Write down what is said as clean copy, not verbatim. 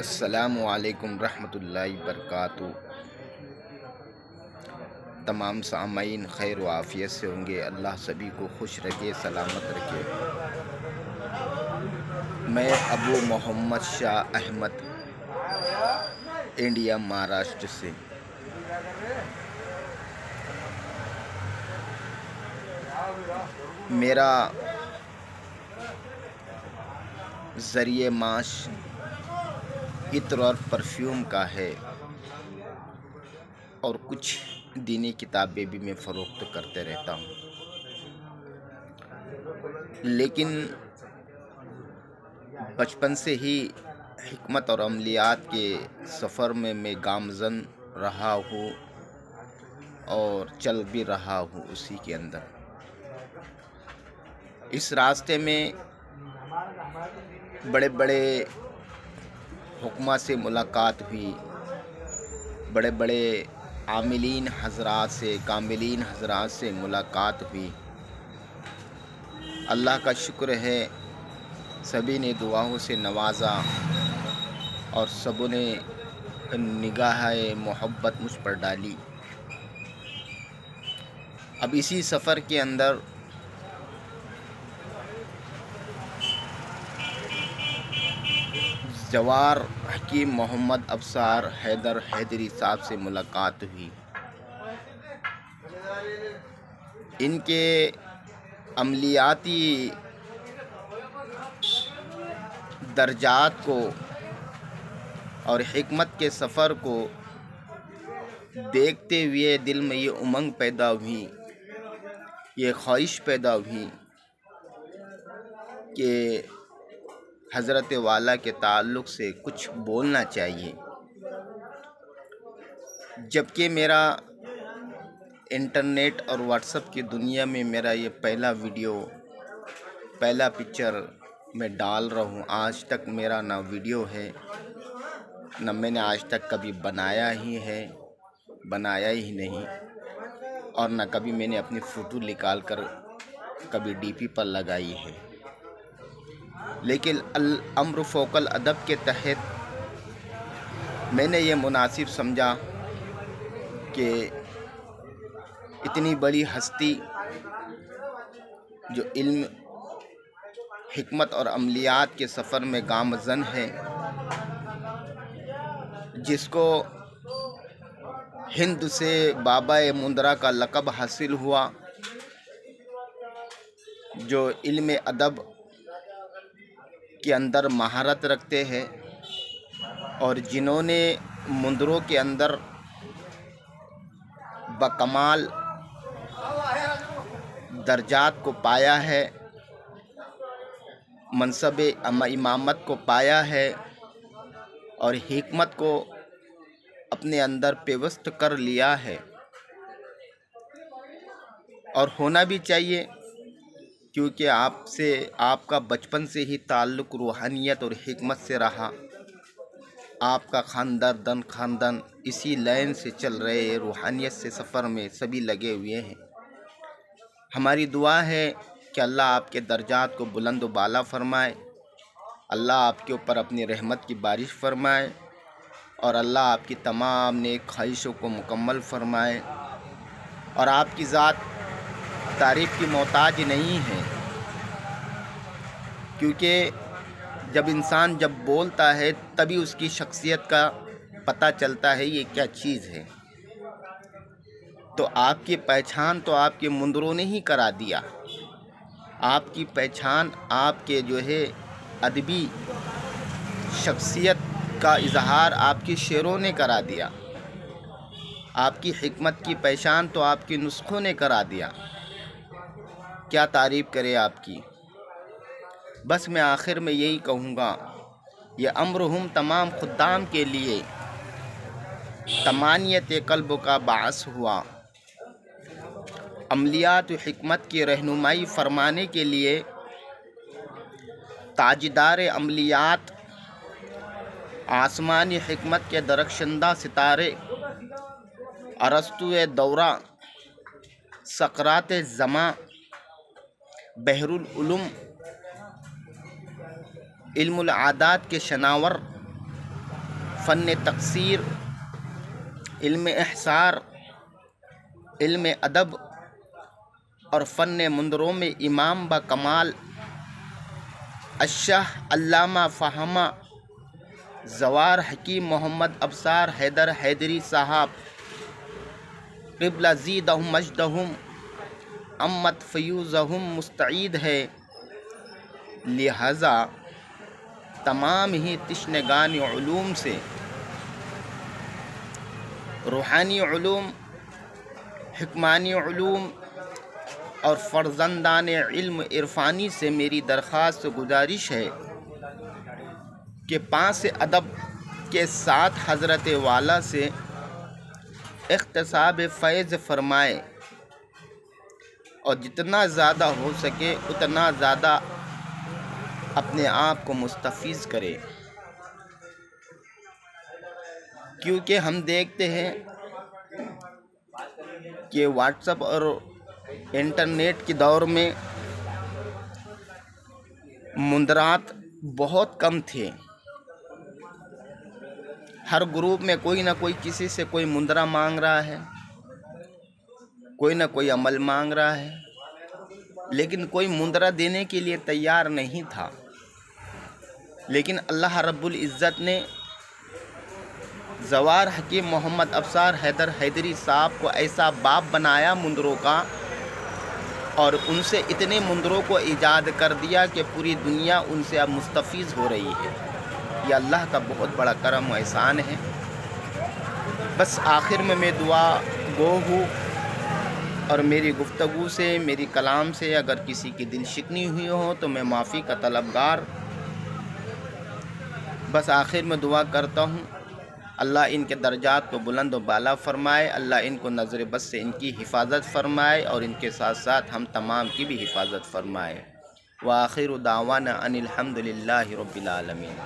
السلام علیکم ورحمۃ اللہ وبرکاتہ۔ تمام سامعین خیر و عافیت سے ہوں گے۔ اللہ سبھی کو خوش رکھے، سلامت رکھے۔ میں ابو محمد شاہ احمد انڈیا مہاراشٹر سے میرا ذریعہ معاش عطر اور پرفیوم کا ہے، اور کچھ دینی کتابیں بھی میں فروخت کرتے رہتا ہوں، لیکن بچپن سے ہی حکمت اور عملیات کے سفر میں گامزن رہا ہوں اور چل بھی رہا ہوں اسی کے اندر۔ اس راستے میں بڑے بڑے حکماء سے ملاقات ہوئی، بڑے بڑے عاملین حضرات سے، کاملین حضرات سے ملاقات ہوئی۔ اللہ کا شکر ہے، سبھی نے دعاؤں سے نوازا اور سب نے نگاہ محبت مجھ پر ڈالی۔ اب اسی سفر کے اندر جوار حکیم محمد ابصار حیدر حیدری صاحب سے ملاقات ہوئی۔ ان کے عملیاتی درجات کو اور حکمت کے سفر کو دیکھتے ہوئے دل میں یہ امنگ پیدا ہوئی، یہ خواہش پیدا ہوئی کہ حضرت والا کے تعلق سے کچھ بولنا چاہیے۔ جبکہ میرا انٹرنیٹ اور واٹس ایپ کی دنیا میں میرا یہ پہلا ویڈیو، پہلا پکچر میں ڈال رہا ہوں۔ آج تک میرا نہ ویڈیو ہے، نہ میں نے آج تک کبھی بنایا ہی نہیں، اور نہ کبھی میں نے اپنی فوٹو نکال کر کبھی ڈی پی پر لگائی ہے۔ لیکن الامر فوق الادب کے تحت میں نے یہ مناسب سمجھا کہ اتنی بڑی ہستی جو علم، حکمت اور عملیات کے سفر میں گامزن ہے، جس کو ہند سے بابا مندرا کا لقب حاصل ہوا، جو علم ادب کے اندر مہارت رکھتے ہیں، اور جنہوں نے مندروں کے اندر بکمال درجات کو پایا ہے، منصب امامت کو پایا ہے، اور حکمت کو اپنے اندر پیوست کر لیا ہے، اور ہونا بھی چاہیے، کیونکہ آپ کا بچپن سے ہی تعلق روحانیت اور حکمت سے رہا۔ آپ کا خاندان اسی لائن سے چل رہے ہیں، روحانیت سے سفر میں سبھی لگے ہوئے ہیں۔ ہماری دعا ہے کہ اللہ آپ کے درجات کو بلند و بالا فرمائے، اللہ آپ کے اوپر اپنی رحمت کی بارش فرمائے، اور اللہ آپ کی تمام نیک خواہشوں کو مکمل فرمائے، اور آپ کی ذات تعریف کی محتاج نہیں ہے، کیونکہ جب انسان بولتا ہے تبھی اس کی شخصیت کا پتہ چلتا ہے یہ کیا چیز ہے۔ تو آپ کی پہچان تو آپ کے مندروں نے ہی کرا دیا، آپ کی پہچان آپ کے ادبی شخصیت کا اظہار آپ کے شعروں نے کرا دیا، آپ کی حکمت کی پہچان تو آپ کے نسخوں نے کرا دیا۔ کیا تعریف کرے آپ کی۔ بس میں آخر میں یہی کہوں گا، یہ امر ہم تمام خدام کے لیے طمانینت قلب کا باعث ہوا۔ عملیات و حکمت کی رہنمائی فرمانے کے لیے تاجدار عملیات، آسمانی حکمت کے درخشندہ ستارے، ارسطو دورہ، سقراط زماں، بحر العلوم، علم العادات کے شناور، فن تقصیر، علم احصار، علم ادب اور فن منظروں میں امام با کمال الشاہ علامہ فہمہ زوار حکیم محمد ابصار حیدر حیدری صاحب قبلہ زیدہم مجدہم امت فیوزہم مستعید ہے، لہذا تمام ہی تشنگان علوم سے، روحانی علوم، حکمانی علوم اور فرزندان علم عرفانی سے میری درخواست گزارش ہے کہ پاس ادب کے ساتھ حضرت والا سے اختصاب فیض فرمائے اور جتنا زیادہ ہو سکے اتنا زیادہ اپنے آپ کو مستفیض کرے، کیونکہ ہم دیکھتے ہیں کہ واٹس ایپ اور انٹرنیٹ کے دور میں منظرات بہت کم تھے۔ ہر گروپ میں کوئی نہ کوئی کسی سے کوئی منظرہ مانگ رہا ہے، کوئی نہ کوئی عمل مانگ رہا ہے، لیکن کوئی منظرہ دینے کے لیے تیار نہیں تھا۔ لیکن اللہ رب العزت نے زوار حکیم محمد ابصار حیدر حیدری صاحب کو ایسا باب بنایا منظروں کا، اور ان سے اتنے منظروں کو ایجاد کر دیا کہ پوری دنیا ان سے اب مستفیض ہو رہی ہے۔ یہ اللہ کا بہت بڑا کرم و احسان ہے۔ بس آخر میں دعا گو ہوں، اور میری گفتگو سے، میری کلام سے اگر کسی کی دل شکنی ہوئی ہو تو میں معافی کا طلبگار۔ بس آخر میں دعا کرتا ہوں اللہ ان کے درجات کو بلند و بالا فرمائے، اللہ ان کو نظر بد سے ان کی حفاظت فرمائے، اور ان کے ساتھ ساتھ ہم تمام کی بھی حفاظت فرمائے۔ وآخر دعوانا ان الحمد للہ رب العالمین۔